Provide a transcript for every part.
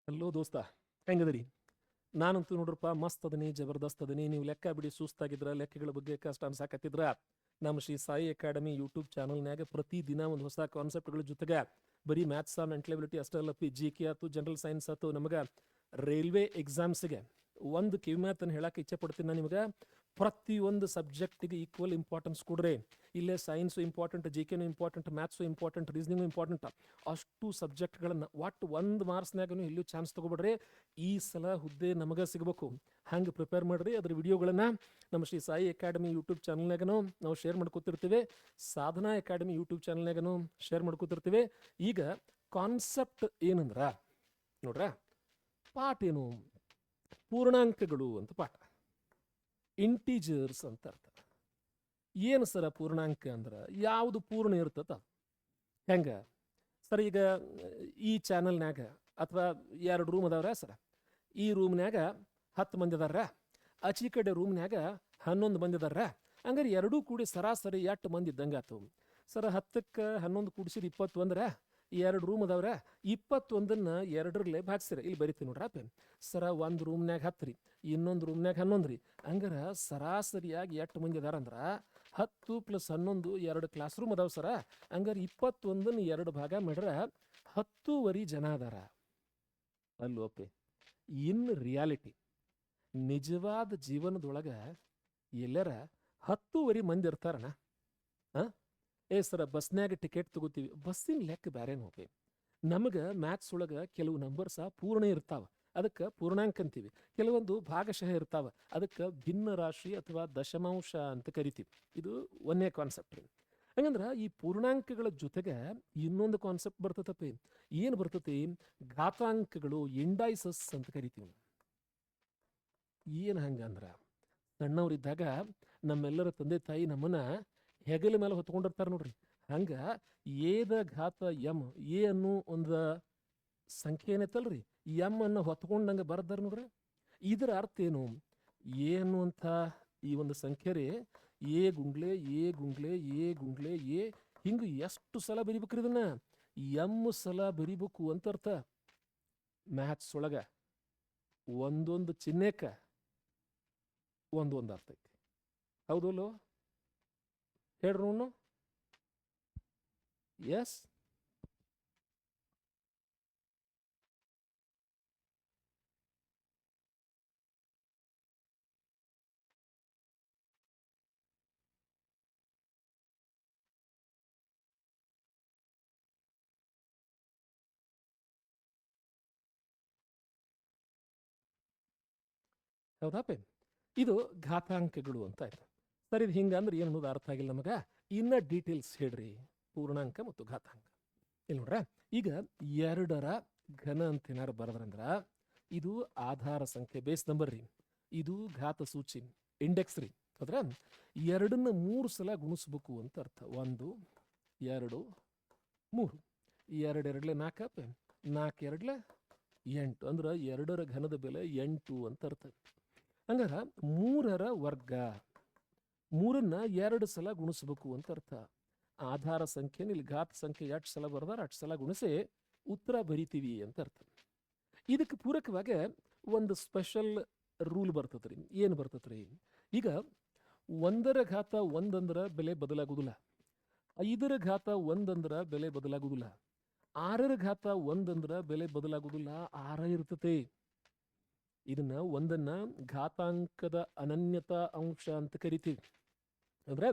Hello ದೋಸ್ತ, ಹೆಂಗದರಿ? ನಾನಂತೂ ನೋಡ್ರಪ್ಪ ಮಸ್ತ್ ಅದನಿ, ಜಬರ್ದಸ್ತ್ ಅದನಿ. ನೀವು ಲೆಕ್ಕ ಬಿಡಿ ಸುಸ್ತಾಗಿದ್ರ, ಲೆಕ್ಕಗಳ ಬಗ್ಗೆ ಕಷ್ಟ ಅನ್ಸಾಕತ್ತಿದ್ರ, ನಮ್ಮ ಶ್ರೀ ಸಾಯಿ ಅಕಾಡೆಮಿ ಯೂಟ್ಯೂಬ್ ಚಾನಲ್ನಾಗ ಪ್ರತಿ ದಿನ ಒಂದು ಹೊಸ ಕಾನ್ಸೆಪ್ಟ್ಗಳ ಜೊತೆಗೆ ಬರೀ ಮ್ಯಾಥ್ಸ್ ಮೆಂಟಲಿಬಿಲಿಟಿ ಅಷ್ಟೇ ಅಲ್ಲ, ಜಿ ಕೆ ಆಯ್ತು, ಜನರಲ್ ಸೈನ್ಸ್ ಆಯ್ತು, ನಮಗೆ ರೈಲ್ವೆ ಎಕ್ಸಾಮ್ಸ್ಗೆ ಒಂದು ಕಿವಿಮಾತನ್ನು ಹೇಳಕ್ಕೆ ಇಚ್ಛೆ ಪಡ್ತೀನಿ ನಾನು ನಿಮಗೆ. ಪ್ರತಿಯೊಂದು ಸಬ್ಜೆಕ್ಟಿಗೆ ಈಕ್ವಲ್ ಇಂಪಾರ್ಟೆನ್ಸ್ ಕೊಡ್ರಿ. ಇಲ್ಲೇ ಸೈನ್ಸು ಇಂಪಾರ್ಟೆಂಟ್, ಜಿ ಕೆನೂ important, maths important, reasoning important. ಅಷ್ಟು ಸಬ್ಜೆಕ್ಟ್ಗಳನ್ನು ಒಟ್ಟು ಒಂದು ಮಾರ್ಕ್ಸ್ನಾಗೂ ಎಲ್ಲೂ ಚಾನ್ಸ್ ತೊಗೊಬೇಡ್ರಿ. ಈ ಸಲ ಹುದ್ದೆ ನಮಗೆ ಸಿಗಬೇಕು, ಹಂಗೆ ಪ್ರಿಪೇರ್ ಮಾಡಿರಿ. ಅದ್ರ ವಿಡಿಯೋಗಳನ್ನು ನಮ್ಮ ಶ್ರೀ ಸಾಯಿ ಅಕಾಡೆಮಿ ಯೂಟ್ಯೂಬ್ ಚಾನಲ್ನಾಗೂ ನಾವು ಶೇರ್ ಮಾಡ್ಕೊತಿರ್ತೀವಿ, ಸಾಧನಾ ಅಕಾಡೆಮಿ ಯೂಟ್ಯೂಬ್ ಚಾನಲ್ನಾಗೂ ಶೇರ್ ಮಾಡ್ಕೊತಿರ್ತೀವಿ. ಈಗ ಕಾನ್ಸೆಪ್ಟ್ ಏನಂದ್ರ ನೋಡ್ರ, ಪಾಠ ಏನು? ಪೂರ್ಣಾಂಕಗಳು ಅಂತ ಪಾಠ, ಇಂಟೀಜರ್ಸ್ ಅಂತ ಅರ್ಥ. ಏನು ಸರ ಪೂರ್ಣಾಂಕ ಅಂದ್ರೆ? ಯಾವುದು ಪೂರ್ಣ ಇರ್ತದ ಹೆಂಗ ಸರ್? ಈಗ ಈ ಚಾನಲ್ನಾಗ ಅಥವಾ 2 ರೂಮ್ ಅದಾವ್ರ ಸರ, ಈ ರೂಮ್ನ್ಯಾಗ 10 ಮಂದಿ ಅದಾರ, ಆಚಿ ಕಡೆ ರೂಮ್ನ್ಯಾಗ 11 ಮಂದಿ ಅದಾರ. ಹಂಗಾರೆ ಎರಡೂ ಕೂಡಿ ಸರಾಸರಿ 8 ಮಂದಿ ಇದ್ದಂಗೆ ಆತು ಸರ. 10ಕ್ಕೆ 11 ಕೂಡಿಸಿದ್ರೆ 21. 2 ರೂಮ್ ಅದಾವ್ರ, 21ನ್ನ 2ರಲ್ಲೇ ಭಾಗಿಸಿರ. ಇಲ್ಲಿ ಬರಿತೀನಿ ನೋಡ್ರಪ್ಪ ಸರ. ಒಂದು ರೂಮ್ನ್ಯಾಗ 10 ರೀ, ಇನ್ನೊಂದು ರೂಮ್ನ್ಯಾಗ 11 ರೀ. ಹಂಗಾರೆ ಸರಾಸರಿಯಾಗಿ 8 ಮಂದಿ ಅದಾರಂದ್ರೆ 10 + 11 2 ಕ್ಲಾಸ್ ರೂಮ್ ಅದಾವ ಸರ. ಹಂಗಾರೆ 21ನ್ನ 2 ಭಾಗ ಮಾಡ್ರೆ 10ವರೆ ಜನ ಅದಾರ ಅಲ್ವಪ್ಪೆ. ಇನ್ ರಿಯಾಲಿಟಿ, ನಿಜವಾದ ಜೀವನದೊಳಗೆ ಎಲ್ಲರ 10ವರೆ ಮಂದಿ ಇರ್ತಾರಣ? ಸರ ಬಸ್ನ್ಯಾಗ ಟಿಕೆಟ್ ತಗೋತೀವಿ, ಬಸ್ಸಿನ ಲೆಕ್ಕ ಬೇರೆ ನೋಡ್ರಿ. ನಮಗೆ ಮ್ಯಾಥ್ಸ್ ಒಳಗೆ ಕೆಲವು ನಂಬರ್ಸ ಪೂರ್ಣ ಇರ್ತಾವ, ಅದಕ್ಕೆ ಪೂರ್ಣಾಂಕ ಅಂತೀವಿ. ಕೆಲವೊಂದು ಭಾಗಶಃ ಇರ್ತಾವ, ಅದಕ್ಕೆ ಭಿನ್ನ ರಾಶಿ ಅಥವಾ ದಶಮಾಂಶ ಅಂತ ಕರಿತೀವಿ. ಇದು ಒಂದೇ ಕಾನ್ಸೆಪ್ಟ್ ರೀ. ಹಂಗಂದ್ರೆ ಈ ಪೂರ್ಣಾಂಕಗಳ ಜೊತೆಗೆ ಇನ್ನೊಂದು ಕಾನ್ಸೆಪ್ಟ್ ಬರ್ತತಪ್ಪಿ. ಏನು ಬರ್ತತಿ? ಘಾತಾಂಕಗಳು, ಇಂಡೈಸಸ್ ಅಂತ ಕರಿತೀವಿ. ಏನು ಹಂಗಂದ್ರ, ಸಣ್ಣವರಿದ್ದಾಗ ನಮ್ಮೆಲ್ಲರ ತಂದೆ ತಾಯಿ ನಮ್ಮನ್ನ ಹೆಗಲ ಮೇಲೆ ಹೊತ್ಕೊಂಡಿರ್ತಾರೆ ನೋಡ್ರಿ. ಹಂಗ ಏದ ಘಾತ ಎಮ್, ಎ ಅನ್ನೋ ಒಂದು ಸಂಖ್ಯೆ ಏನೈತಲ್ರಿ, ಎಮ್ ಅನ್ನು ಹೊತ್ಕೊಂಡಂಗೆ ಬರ್ದಾರ ನೋಡ್ರಿ. ಇದರ ಅರ್ಥ ಏನು? ಎ ಅನ್ನುವಂಥ ಈ ಒಂದು ಸಂಖ್ಯೆ ರೀ, ಎ ಗುಂಗ್ಲೆ ಎ ಗುಂಗ್ಲೆ ಎ ಗುಂಗ್ಲೆ ಎ, ಹಿಂಗೆ ಎಷ್ಟು ಸಲ ಬರಿಬೇಕ್ರಿ ಇದನ್ನ? ಎಮ್ ಸಲ ಬರಿಬೇಕು ಅಂತ ಅರ್ಥ. ಮ್ಯಾಥ್ಸ್ ಒಳಗ ಒಂದೊಂದು ಚಿಹ್ನೆಕ ಒಂದೊಂದು ಅರ್ಥ ಐತಿ, ಹೌದಲ್ಲೋ? ಹೇಳ್ರು ಅವನು. ಎಸ್, ಹೌದಾಪೆ? ಇದು ಘಾತಾಂಕಗಳು ಅಂತ ಆಯ್ತು. ಸರಿ, ಇದು ಹಿಂಗಂದ್ರೆ ಏನು ಅನ್ನೋದು ಅರ್ಥ ಆಗಿಲ್ಲ ನಮಗೆ. ಇನ್ನ ಡೀಟೇಲ್ಸ್ ಹೇಳ್ರಿ, ಪೂರ್ಣಾಂಕ ಮತ್ತು ಘಾತಾಂಕ. ಇಲ್ಲಿ ನೋಡ್ರ, ಈಗ 2ರ ಘನ ಅಂತ ಏನಾರು ಬರದ್ರಂದ್ರ ಇದು ಆಧಾರ ಸಂಖ್ಯೆ, ಬೇಸ್ ನಂಬರ್ ರೀ. ಇದು ಘಾತ ಸೂಚಿ, ಇಂಡೆಕ್ಸ್ ರೀ. ಹೌದ್ರ? 2ನ್ನ 3 ಸಲ ಗುಣಿಸ್ಬೇಕು ಅಂತ ಅರ್ಥ. 1 2 3, 2 2 4, 4 2 8, ಅಂದ್ರೆ 2ರ ಘನದ ಬೆಲೆ 8 ಅಂತ ಅರ್ಥ. ಹಂಗಾರ 3ರ ವರ್ಗ, 3ನ್ನ 2 ಸಲ ಗುಣಿಸ್ಬೇಕು ಅಂತ ಅರ್ಥ. ಆಧಾರ ಸಂಖ್ಯೆನ ಇಲ್ಲಿ ಘಾತ ಸಂಖ್ಯೆ 8 ಸಲ ಬರ್ದಾರ, 8 ಸಲ ಗುಣಿಸಿ ಉತ್ತರ ಬರಿತೀವಿ ಅಂತ ಅರ್ಥ. ಇದಕ್ಕೆ ಪೂರಕವಾಗಿ ಒಂದು ಸ್ಪೆಷಲ್ ರೂಲ್ ಬರ್ತದ್ರಿ. ಏನು ಬರ್ತದ್ರಿ? ಈಗ 1ರ ಘಾತ 1 ಅಂದ್ರ ಬೆಲೆ ಬದಲಾಗುದಿಲ್ಲ, 5ರ ಘಾತ 1 ಅಂದ್ರ ಬೆಲೆ ಬದಲಾಗುದಿಲ್ಲ, 6ರ ಘಾತ 1 ಅಂದ್ರ ಬೆಲೆ ಬದಲಾಗುದಿಲ್ಲ, 6 ಇರ್ತತೆ. ಇದನ್ನ ಒಂದನ್ನ ಘಾತಾಂಕದ ಅನನ್ಯತಾ ಅಂಶ ಅಂತ ಕರಿತೀವಿ. ಅಂದ್ರೆ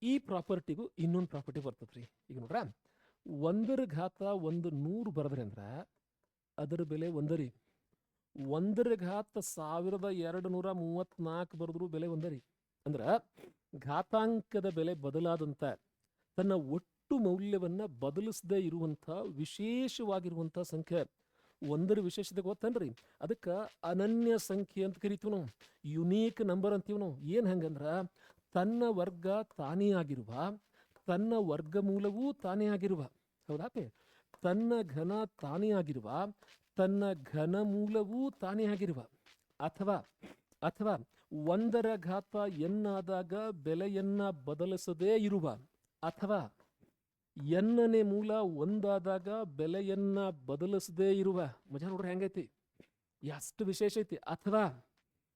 ಈ ಪ್ರಾಪರ್ಟಿಗೂ ಇನ್ನೊಂದು ಪ್ರಾಪರ್ಟಿ ಬರ್ತದ್ರಿ. ಈಗ ನೋಡ್ರ, 1ರ ಘಾತ 1 100 ಬರದ್ರಿ ಅಂದ್ರ ಅದರ ಬೆಲೆ 1 ರೀ. 1ರ ಘಾತ 1234 ಬರೆದ್ರು ಬೆಲೆ 1 ರೀ. ಅಂದ್ರ ಘಾತಾಂಕದ ಬೆಲೆ ಬದಲಾದಂತ ತನ್ನ ಒಟ್ಟು ಮೌಲ್ಯವನ್ನ ಬದಲಿಸದೇ ಇರುವಂತ ವಿಶೇಷವಾಗಿರುವಂತ ಸಂಖ್ಯೆ 1ರ ವಿಶೇಷತೆ ಗೊತ್ತನ್ರಿ? ಅದಕ್ಕೆ ಅನನ್ಯ ಸಂಖ್ಯೆ ಅಂತ ಕರಿತೀವಿ ನಾವು, ಯುನೀಕ್ ನಂಬರ್ ಅಂತೀವಿ ನಾವು. ಏನು ಹಂಗಂದ್ರ ತನ್ನ ವರ್ಗ ತಾನೇ ಆಗಿರುವ, ತನ್ನ ವರ್ಗಮೂಲವೂ ತಾನೇ ಆಗಿರುವ, ಹೌದಾಪೆ? ತನ್ನ ಘನ ತಾನೇ ಆಗಿರುವ, ತನ್ನ ಘನ ಮೂಲವೂ ತಾನೇ ಆಗಿರುವ, ಅಥವಾ ಅಥವಾ 1ರ ಘಾತ ಎನ್ ಆದಾಗ ಬೆಲೆಯನ್ನ ಬದಲಿಸದೇ ಇರುವ, ಅಥವಾ ಎನ್ನನೇ ಮೂಲ ಒಂದಾದಾಗ ಬೆಲೆಯನ್ನ ಬದಲಿಸದೇ ಇರುವ ಮಜಾ ನೋಡ್ರಿ ಹೆಂಗೈತಿ, ಎಷ್ಟು ವಿಶೇಷ ಐತಿ. ಅಥವಾ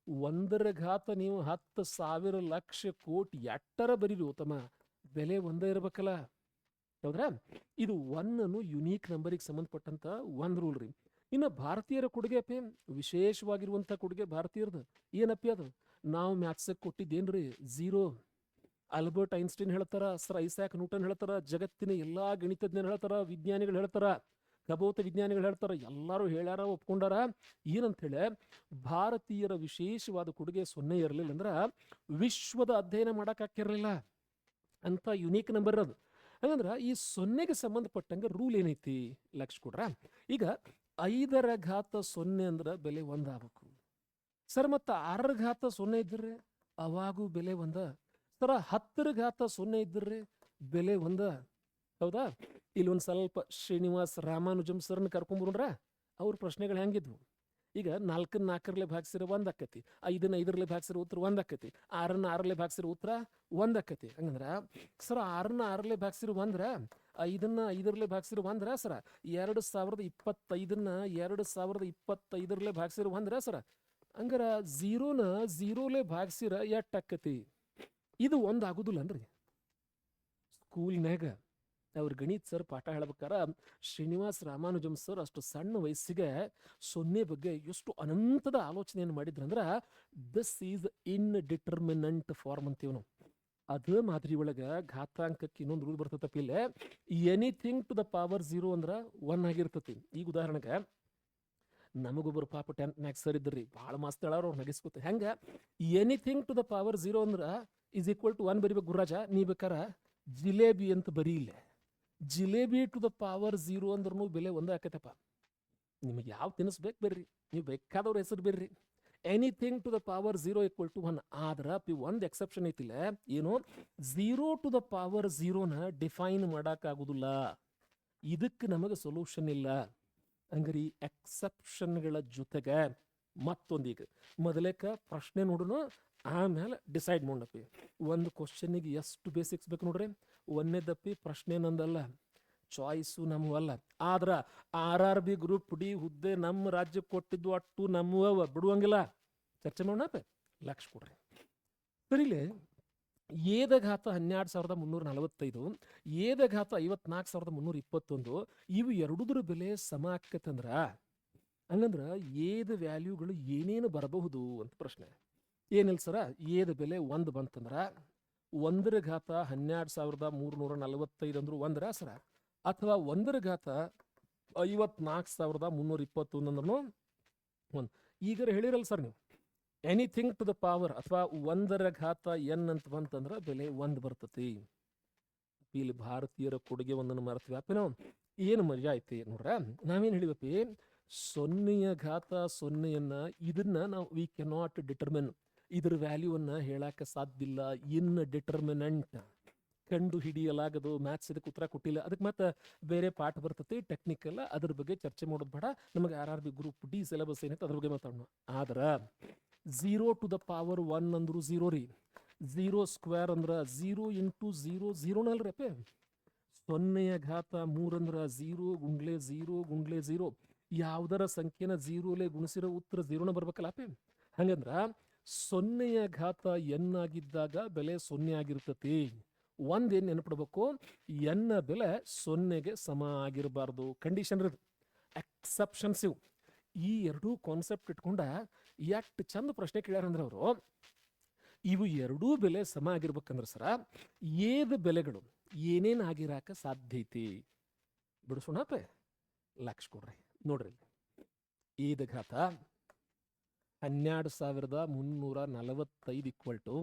1 ನೀವು 10,000 ಲಕ್ಷ ಕೋಟಿ ಎಟ್ಟರ ಬರೀರಿ ಉತ್ತಮ, ಬೆಲೆ ಒಂದೇ ಇರ್ಬೇಕಲ್ಲ, ಹೌದ್ರಾ? ಇದು ಒನ್ನನು ಯುನೀಕ್ ನಂಬರಿಗೆ ಸಂಬಂಧಪಟ್ಟಂತ ಒಂದು ರೂಲ್ ರೀ. ಇನ್ನು ಭಾರತೀಯರ ಕೊಡುಗೆ ಅಪ್ಪಿ, ವಿಶೇಷವಾಗಿರುವಂಥ ಕೊಡುಗೆ ಭಾರತೀಯರದು ಏನಪ್ಪಿ ಅದು? ನಾವು ಮ್ಯಾಥ್ಸಕ್ಕೆ ಕೊಟ್ಟಿದ್ದೇನ್ರಿ 0. ಆಲ್ಬರ್ಟ್ ಐನ್ಸ್ಟೈನ್ ಹೇಳ್ತಾರ, ಸರ್ ಐಸಾಕ್ ನ್ಯೂಟನ್ ಹೇಳ್ತಾರ, ಜಗತ್ತಿನ ಎಲ್ಲಾ ಗಣಿತಜ್ಞರು ಹೇಳ್ತಾರ, ವಿಜ್ಞಾನಿಗಳು ಹೇಳ್ತಾರ, ಖಗೋಳ ವಿಜ್ಞಾನಿಗಳು ಹೇಳ್ತಾರ, ಎಲ್ಲರೂ ಹೇಳ್ಯಾರ, ಒಪ್ಕೊಂಡಾರ. ಏನಂತ ಹೇಳಿ, ಭಾರತೀಯರ ವಿಶೇಷವಾದ ಕೊಡುಗೆ 0 ಇರಲಿಲ್ಲ ಅಂದ್ರ ವಿಶ್ವದ ಅಧ್ಯಯನ ಮಾಡಕ್ ಹಾಕಿರ್ಲಿಲ್ಲ ಅಂತ ಯುನೀಕ್ ನಂಬರ್ ಅದು. ಹಂಗಂದ್ರ ಈ 0ಗೆ ಸಂಬಂಧಪಟ್ಟಂಗ ರೂಲ್ ಏನೈತಿ ಲಕ್ಷ ಕೊಡ್ರ. ಈಗ 5 ಅಂದ್ರೆ ಬೆಲೆ 1 ಆಗ್ಬೇಕು ಸರ್. ಮತ್ತ 6 ಇದ್ದರೆ ಅವಾಗೂ ಬೆಲೆ 1 ಸರ. 10 ಇದ್ದರೆ ಬೆಲೆ 1, ಹೌದಾ? ಇಲ್ಲಿ ಒಂದು ಸ್ವಲ್ಪ ಶ್ರೀನಿವಾಸ್ ರಾಮಾನುಜಂ ಸರ್ನ ಕರ್ಕೊಂಡ್ಬರ್ರ. ಅವ್ರ ಪ್ರಶ್ನೆಗಳು ಹೆಂಗಿದ್ವು? ಈಗ 4 4 ಭಾಗಿಸಿರೋ 1 ಆಕತಿ, 5 5 ಭಾಗಿಸಿರೋ ಉತ್ತರ 1 ಆಕತಿ, 6 6 ಭಾಗಿಸಿರೋ ಉತ್ತರ 1 ಆಕತಿ. ಹಂಗಂದ್ರ ಸರ 6 6 ಭಾಗಿಸಿರೋ 1, 5 5 ಭಾಗಿಸಿರೋ 1 ಸರ, 2025 2025 ಭಾಗಿಸಿರೋ 1 ಸರ. ಹಂಗಾರ 0 ಭಾಗಿಸಿರ ಎಟ್ ಆಕತಿ? ಇದು 1 ಆಗುದಿಲ್ಲನ್ರಿ. ಸ್ಕೂಲ್ನಾಗ ಅವ್ರ ಗಣಿತ ಸರ್ ಪಾಠ ಹೇಳ್ಬೇಕಾರ ಶ್ರೀನಿವಾಸ್ ರಾಮಾನುಜಂ ಸರ್ ಅಷ್ಟು ಸಣ್ಣ ವಯಸ್ಸಿಗೆ 0 ಬಗ್ಗೆ ಎಷ್ಟು ಅನಂತದ ಆಲೋಚನೆಯನ್ನು ಮಾಡಿದ್ರಂದ್ರ, ದಿಸ್ ಈಸ್ ಇನ್ಡಿಟರ್ಮಿನೆಂಟ್ ಫಾರ್ಮ್ ಅಂತೀವಿ ನಾವು. ಅದ ಮಾದರಿ ಒಳಗ ಘಾತಾಂಕಕ್ಕೆ ಇನ್ನೊಂದು ರೂಲ್ ಬರ್ತತಪ್ಪ. ಇಲ್ಲೇ ಎನಿಥಿಂಗ್ ಟು ದ ಪವರ್ 0 ಅಂದ್ರ 1 ಆಗಿರ್ತತಿ. ಈಗ ಉದಾಹರಣೆಗೆ ನಮಗೊಬ್ಬರು ಪಾಪ 10th ಸರ್ ಇದ್ರಿ, ಭಾಳ ಮಸ್ತ್ ಹೇಳೋರು, ಅವ್ರು ನಗಿಸ್ಕೊತ. ಹೆಂಗ ಎನಿಥಿಂಗ್ ಟು ದ ಪವರ್ 0 ಅಂದ್ರ ಈಸ್ ಈಕ್ವಲ್ ಟು 1 ಬರಿಬೇಕು ಗುರುರಾಜ. ನೀ ಬೇಕಾರ ಜಿಲೇಬಿ ಅಂತ ಬರೀ. ಇಲ್ಲ, ಜಿಲೇಬಿ ಟು ದ ಪವರ್ 0 ಅಂದ್ರೂ ಬೆಲೆ 1 ಆಕೈತಪ್ಪ. ನಿಮಗೆ ಯಾವ ತಿನ್ನಿಸ್ಬೇಕು ಬರ್ರಿ, ನೀವು ಬೇಕಾದವ್ರ ಹೆಸರು ಬರ್ರಿ. Anything to the power 0 equal to 1. ಆದ್ರ ಒಂದು ಎಕ್ಸೆಪ್ಷನ್ ಐತಿಲ್ಲ, ಏನು? 0 ಟು ದ ಪವರ್ 0ನ ಡಿಫೈನ್ ಮಾಡಕ್ಕಾಗುದಿಲ್ಲ. ಇದಕ್ಕೆ ನಮಗೆ ಸೊಲ್ಯೂಷನ್ ಇಲ್ಲ. ಹಂಗಾರಿ ಎಕ್ಸೆಪ್ಷನ್ಗಳ ಜೊತೆಗೆ ಮತ್ತೊಂದೀಗ ಮೊದಲೇಕ ಪ್ರಶ್ನೆ ನೋಡೋಣ, ಆಮೇಲೆ ಡಿಸೈಡ್ ಮಾಡಪ್ಪಿ. ಒಂದು ಕ್ವಶನಿಗೆ ಎಷ್ಟು ಬೇಸಿಕ್ಸ್ ಬೇಕು ನೋಡ್ರಿ. 1ನೇದಪ್ಪಿ ಪ್ರಶ್ನೆ ನಂದಲ್ಲ, ಚಾಯ್ಸು ನಮ್ಮವಲ್ಲ. ಆದ್ರ RRB ಗ್ರೂಪ್ ಡಿ ಹುದ್ದೆ ನಮ್ಮ ರಾಜ್ಯಕ್ಕೆ ಕೊಟ್ಟಿದ್ದು ಅಟ್ಟು ನಮ್ಮವ, ಬಿಡುವಂಗಿಲ್ಲ. ಚರ್ಚೆ ಮಾಡೋಣಪ್ಪ. ಲಕ್ಷ ಕೊಡ್ರಿ. ಸರಿಲೇ, ಏದಘಾತ 12,345, ಏದಘಾತ 54,321, ಇವು ಎರಡುದ್ರ ಬೆಲೆ ಸಮ ಆಕ್ಕತ್ತಂದ್ರ ಹಂಗಂದ್ರ ಏದ ವ್ಯಾಲ್ಯೂಗಳು ಏನೇನು ಬರಬಹುದು ಅಂತ ಪ್ರಶ್ನೆ. ಏನಿಲ್ಲ ಸರ, ಏದ ಬೆಲೆ 1 ಬಂತಂದ್ರ 1/12,345 ಅಂದ್ರು 1 ಸರ, ಅಥವಾ 1/54,321 ಅಂದ್ರೂ 1. ಈಗ ಹೇಳಿರಲ್ಲ ಸರ್ ನೀವು, ಎನಿಥಿಂಗ್ ಟು ದ ಪವರ್ ಅಥವಾ 1/n ಅಂತ ಬಂತಂದ್ರ ಬೆಲೆ 1 ಬರ್ತತಿ. ಇಲ್ಲಿ ಭಾರತೀಯರ ಕೊಡುಗೆ ಒಂದನ್ನು ಮರ್ತೀವಿ ಅಪ್ಪಿ ನಾವು. ಏನು ಮಜಾ ಐತಿ ನೋಡ್ರ. ನಾವೇನು ಹೇಳಿವಪ್ಪಿ, 0 ಇದನ್ನ ನಾವು ವಿ ಕೆನಾಟ್ ಡಿಟರ್ಮಿನ್, ಇದ್ರ ವ್ಯಾಲ್ಯೂವನ್ನ ಹೇಳಕ್ಕೆ ಸಾಧ್ಯವಿಲ್ಲ. ಇನ್ ಡಿಟರ್ಮಿನೆಂಟ್, ಕಂಡು ಹಿಡಿಯಲಾಗದು. ಮ್ಯಾಥ್ಸ್ ಇದಕ್ಕೆ ಉತ್ತರ ಕೊಟ್ಟಿಲ್ಲ, ಅದಕ್ಕೆ ಮತ್ತೆ ಬೇರೆ ಪಾಠ ಬರ್ತತಿ ಟೆಕ್ನಿಕಲ್, ಅದ್ರ ಬಗ್ಗೆ ಚರ್ಚೆ ಮಾಡೋದು ಬೇಡ. ನಮಗೆ RRB ಗ್ರೂಪ್ ಡಿ ಸಿಲೆಬಸ್ ಏನೈತೆ ಅದ್ರ ಬಗ್ಗೆ ಮಾತಾಡೋಣ. ಆದ್ರ 0 ಟು ದ ಪವರ್ 1 ಅಂದ್ರು 0 ರೀ. 0 ಸ್ಕ್ವೇರ್ ಅಂದ್ರ 0 ಇಂಟು 0 0 ಅಲ್ರಿ ಅಪ್ಪೆ. 0/3 ಅಂದ್ರ 0 ಗುಂಡ್ಲೆ 0 ಗುಂಡ್ಲೆ 0. ಯಾವ್ದರ ಸಂಖ್ಯೆನ 0 ಗುಣಿಸಿರೋ ಉತ್ತರ 0ನ ಬರ್ಬೇಕಲ್ಲ ಅಪ್ಪೆ. ಹಂಗಂದ್ರ 0/n ಆಗಿದ್ದಾಗ ಬೆಲೆ 0 ಆಗಿರ್ತತಿ. ಒಂದೇನು ನೆನಪಿಡ್ಬೇಕು, n ಬೆಲೆ 0ಗೆ ಸಮ ಆಗಿರಬಾರ್ದು. ಕಂಡೀಷನ್ ಇರೋದು, ಎಕ್ಸೆಪ್ಷನ್ಸ್ ಇವು. ಈ ಎರಡೂ ಕಾನ್ಸೆಪ್ಟ್ ಇಟ್ಕೊಂಡ ಎಷ್ಟು ಚಂದ ಪ್ರಶ್ನೆ ಕೇಳ್ಯಾರಂದ್ರೆ ಅವರು, ಇವು ಎರಡೂ ಬೆಲೆ ಸಮ ಆಗಿರ್ಬೇಕಂದ್ರೆ ಸರ ಏದ ಬೆಲೆಗಳು ಏನೇನು ಆಗಿರಾಕ ಸಾಧ್ಯ ಐತಿ ಬಿಡಿಸೋಣಪ್ಪ. ಲಕ್ಷ ಕೊಡ್ರಿ ನೋಡ್ರಿ. ಏದಘಾತ 12,345 ಈಕ್ವಲ್ ಟು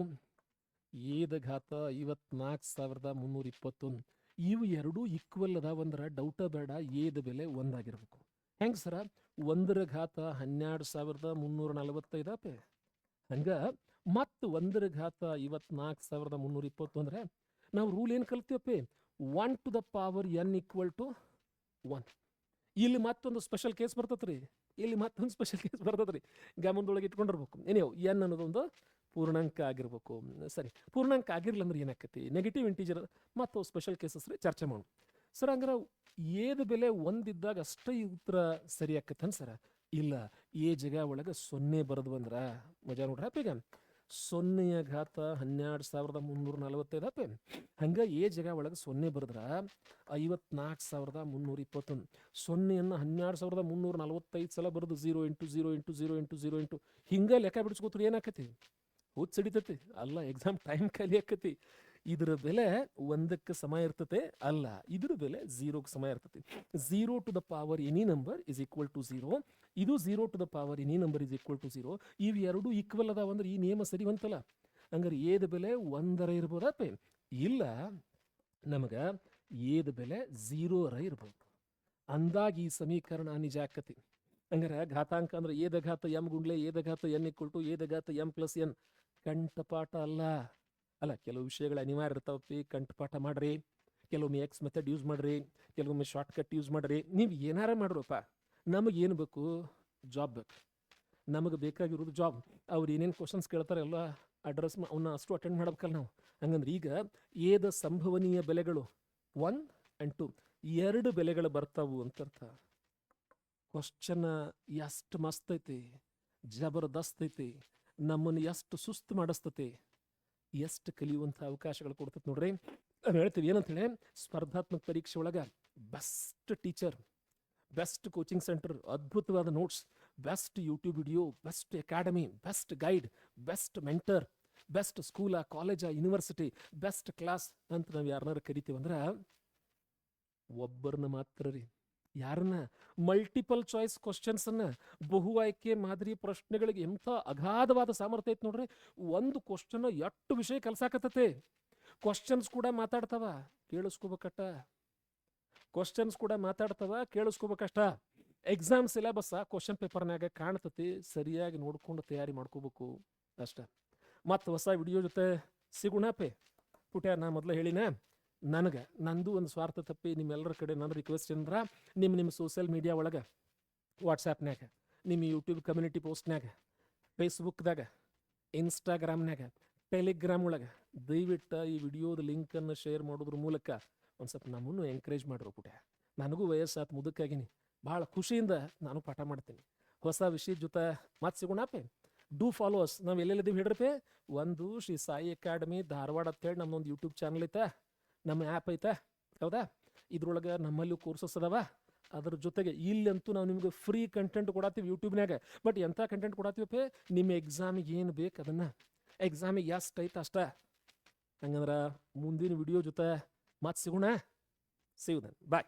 ಏದಘಾತ 54,321. ಇವು ಎರಡೂ ಈಕ್ವಲ್ ಅದಾವಂದ್ರ ಡೌಟ ಬೇಡ, ಏದ ಬೆಲೆ 1 ಆಗಿರ್ಬೇಕು. ಹೆಂಗ್ ಸರ? 1/12,345 ಅಪ್ಪೆ. ಹಂಗ ಮತ್ 1/54,320 ಅಂದ್ರೆ ನಾವು ರೂಲ್ ಏನ್ ಕಲ್ತೀವಪ್ಪೆ? 1 to the power n equal to 1. ಇಲ್ಲಿ ಮತ್ತೊಂದು ಸ್ಪೆಷಲ್ ಕೇಸ್ ಬರ್ತತ್ರಿ, ಇಲ್ಲಿ ಮತ್ತೊಂದು ಸ್ಪೆಷಲ್ ಕೇಸ್ ಬರ್ತದ್ರಿ. ಗಮನದೊಳಗೆ ಇಟ್ಕೊಂಡಿರ್ಬೇಕು. ಏನೇವು n ಅನ್ನೋದೊಂದು ಪೂರ್ಣಾಂಕ ಆಗಿರ್ಬೇಕು. ಸರಿ, ಪೂರ್ಣಾಂಕ ಆಗಿರ್ಲಿಲ್ಲ ಅಂದ್ರೆ ಏನಾಕತಿ? ನೆಗೆಟಿವ್ ಇಂಟೀಜರ್ ಮತ್ತು ಸ್ಪೆಷಲ್ ಕೇಸಸ್ ರೀ ಚರ್ಚೆ ಮಾಡೋಣ. ಸರ್ ಹಂಗಾರೆ ಏದ ಬೆಲೆ ಒಂದಿದ್ದಾಗ ಅಷ್ಟೇ ಈ ಉತ್ತರ ಸರಿ ಆಕತ್ತನ್ ಸರ? ಇಲ್ಲ, ಏ ಜಾಗ ಒಳಗೆ 0 ಬರೆದು ಬಂದ್ರ ಮಜಾ ನೋಡ್ರಪ್ಪ. ಈಗ 0ಯ ಘಾತ 12,345 ಹಂಗ ಏ ಜಾಗ ಒಳಗೆ 0 ಬರೆದ್ರ 54,321. 0ಯನ್ನು 12,345 ಸಲ ಬರೆದು 0 ಇಂಟು 0 ಇಂಟು 0 ಇಂಟು 0 ಇಂಟು ಹಿಂಗ ಲೆಕ್ಕ ಬಿಡಿಸ್ಕೋತ್ರಿ ಏನಾಕತಿ? ಹುಚ್ಚಿಡಿತತಿ ಅಲ್ಲ, ಎಕ್ಸಾಮ್ ಟೈಮ್ ಖಾಲಿ ಆಕತಿ. ಇದ್ರ ಬೆಲೆ 1ಕ್ಕೆ ಸಮ ಇರ್ತತೆ ಅಲ್ಲ, ಇದ್ರ ಬೆಲೆ 0ಕ್ಕೆ ಸಮ ಇರ್ತತಿ. 0 to the power any number is equal to 0. ಇದು 0 to the power any number is equal to 0. ಇವು ಎರಡು ಈಕ್ವಲ್ ಅದಾವ ಅಂದ್ರೆ ಈ ನಿಯಮ ಸರಿ ಬಂತಲ್ಲ. ಹಂಗಾರೆ ಏದ ಬೆಲೆ 1 ಇರ್ಬೋದಪ್ಪ? ಇಲ್ಲ, ನಮಗೆ ಏದ ಬೆಲೆ 0 ಇರ್ಬೋದು. ಅಂದಾಗ ಈ ಸಮೀಕರಣ ನಿಜ ಆಕತಿ. ಹಂಗಾರೆ ಘಾತಾಂಕ ಅಂದ್ರೆ ಏದ ಘಾತ ಎಂ ಗುಂಡ್ಲೆ ಏದ ಘಾತ ಎನ್ ಈಕ್ವಲ್ ಟು ಏದ ಘಾತ ಎಂ ಪ್ಲಸ್ ಎನ್. ಕಂಠಪಾಠ ಅಲ್ಲ. ಕೆಲವು ವಿಷಯಗಳು ಅನಿವಾರ್ಯ ಇರ್ತಾವಪ್ಪಿ, ಕಂಠಪಾಠ ಮಾಡ್ರಿ. ಕೆಲವೊಮ್ಮೆ ಎಕ್ಸ್ ಮೆಥಡ್ ಯೂಸ್ ಮಾಡ್ರಿ, ಕೆಲವೊಮ್ಮೆ ಶಾರ್ಟ್ ಕಟ್ ಯೂಸ್ ಮಾಡ್ರಿ. ನೀವು ಏನಾರ ಮಾಡ್ರಪ್ಪ, ನಮಗೇನು ಬೇಕು? ಜಾಬ್ ಬೇಕು. ನಮಗೆ ಬೇಕಾಗಿರೋದು ಜಾಬ್. ಅವ್ರು ಏನೇನು ಕ್ವಶನ್ಸ್ ಕೇಳ್ತಾರೆ ಎಲ್ಲ ಅಡ್ರೆಸ್ ಅವನ್ನ ಅಷ್ಟು ಅಟೆಂಡ್ ಮಾಡ್ಬೇಕಲ್ಲ ನಾವು. ಹಂಗಂದ್ರೆ ಈಗ ಏದ ಸಂಭವನೀಯ ಬೆಲೆಗಳು 1 and 2 2 ಬೆಲೆಗಳು ಬರ್ತಾವು ಅಂತ ಅರ್ಥ. ಕ್ವಶನ್ ಎಷ್ಟು ಮಸ್ತ್ ಐತಿ, ಜಬರ್ದಸ್ತ್ ಐತಿ, ನಮ್ಮನ್ನು ಎಷ್ಟು ಸುಸ್ತು ಮಾಡಿಸ್ತತಿ, ಎಷ್ಟು ಕಲಿಯುವಂಥ ಅವಕಾಶಗಳು ಕೊಡ್ತದೆ ನೋಡ್ರಿ. ನಾವು ಹೇಳ್ತೀವಿ ಏನಂತ ಹೇಳಿ, ಸ್ಪರ್ಧಾತ್ಮಕ ಪರೀಕ್ಷೆ ಒಳಗೆ best teacher, best coaching centre, ಅದ್ಭುತವಾದ notes, best YouTube video, best academy, best guide, best mentor, best school, college, university, best class ಅಂತ ನಾವು ಯಾರನ್ನಾರು ಕರಿತೀವಂದ್ರೆ ಒಬ್ಬರನ್ನ ಮಾತ್ರ ರೀ. ಯಾರನ್ನ? ಮಲ್ಟಿಪಲ್ ಚಾಯ್ಸ್ ಕ್ವಶನ್ಸ್ ಅನ್ನ, ಬಹು ಆಯ್ಕೆ ಮಾದರಿ ಪ್ರಶ್ನೆಗಳಿಗೆ ಎಂಥ ಅಗಾಧವಾದ ಸಾಮರ್ಥ್ಯ ಐತೆ ನೋಡ್ರಿ. ಒಂದು ಕ್ವಶನ್ 8 ವಿಷಯ ಕಲ್ಸಾಕತ್ತತೆ. ಕ್ವಶನ್ಸ್ ಕೂಡ ಮಾತಾಡ್ತಾವ, ಕೇಳಿಸ್ಕೋಬೇಕಷ್ಟ. ಕ್ವಶನ್ಸ್ ಕೂಡ ಮಾತಾಡ್ತಾವ, ಕೇಳಿಸ್ಕೋಬೇಕಷ್ಟ. ಎಕ್ಸಾಮ್ ಸಿಲೆಬಸ್ ಕ್ವಶನ್ ಪೇಪರ್ನಾಗ ಕಾಣ್ತತಿ, ಸರಿಯಾಗಿ ನೋಡ್ಕೊಂಡು ತಯಾರಿ ಮಾಡ್ಕೋಬೇಕು ಅಷ್ಟ. ಮತ್ತು ಹೊಸ ವಿಡಿಯೋ ಜೊತೆ ಸಿಗುಣಪೆ ಪುಟ್ಯ. ನಾ ಮೊದಲು ಹೇಳಿನ, ನನಗೆ ನಂದು ಒಂದು ಸ್ವಾರ್ಥ ತಪ್ಪಿ ನಿಮ್ಮೆಲ್ಲರ ಕಡೆ ನನ್ನ ರಿಕ್ವೆಸ್ಟ್ ಏನಂದ್ರೆ, ನಿಮ್ಮ ಸೋಷಿಯಲ್ ಮೀಡಿಯಾ ಒಳಗೆ, ವಾಟ್ಸಾಪ್ನಾಗ, ನಿಮ್ಮ ಯೂಟ್ಯೂಬ್ ಕಮ್ಯುನಿಟಿ ಪೋಸ್ಟ್ನಾಗ, ಫೇಸ್ಬುಕ್ದಾಗ, ಇನ್ಸ್ಟಾಗ್ರಾಮ್ನಾಗ, ಟೆಲಿಗ್ರಾಮ್ ಒಳಗೆ ದಯವಿಟ್ಟು ಈ ವಿಡಿಯೋದ ಲಿಂಕನ್ನು ಶೇರ್ ಮಾಡೋದ್ರ ಮೂಲಕ ಒಂದು ಸ್ವಲ್ಪ ನಮ್ಮನ್ನು ಎಂಕರೇಜ್ ಮಾಡಿರೋ ಪುಟ್ಯ. ನನಗೂ ವಯಸ್ಸಾತ್, ಮುದುಕಾಗಿನಿ, ಭಾಳ ಖುಷಿಯಿಂದ ನಾನು ಪಾಠ ಮಾಡ್ತೀನಿ. ಹೊಸ ವಿಷಯದ ಜೊತೆ ಮತ್ತೆ ಸಿಗೋಣಪೆ. Do follows. ನಾವು ಎಲ್ಲೆಲ್ಲಿದ್ದೀವಿ ಹೇಳ್ರಪೆ? ಒಂದು ಶ್ರೀ ಸಾಯಿ ಅಕಾಡೆಮಿ ಧಾರವಾಡ ಅಂತೇಳಿ ನಮ್ಮದೊಂದು ಯೂಟ್ಯೂಬ್ ಚಾನಲ್ ಐತೆ, ನಮ್ಮ ಆ್ಯಪ್ ಐತೆ, ಹೌದಾ? ಇದ್ರೊಳಗೆ ನಮ್ಮಲ್ಲೂ ಕೋರ್ಸಸ್ ಅದಾವ. ಅದ್ರ ಜೊತೆಗೆ ಇಲ್ಲಂತೂ ನಾವು ನಿಮ್ಗೆ ಫ್ರೀ ಕಂಟೆಂಟ್ ಕೊಡತ್ತೀವಿ ಯೂಟ್ಯೂಬ್ನಾಗ. ಬಟ್ ಎಂಥ ಕಂಟೆಂಟ್ ಕೊಡತ್ತೀವಪ್ಪ? ನಿಮ್ಮ ಎಕ್ಸಾಮಿಗೆ ಏನು ಬೇಕು ಅದನ್ನು, ಎಕ್ಸಾಮಿಗೆ ಎಷ್ಟು ಐತೆ ಅಷ್ಟ. ಹಂಗಂದ್ರೆ ಮುಂದಿನ ವಿಡಿಯೋ ಜೊತೆ ಮತ್ತೆ ಸಿಗೋಣ. See you then, bye.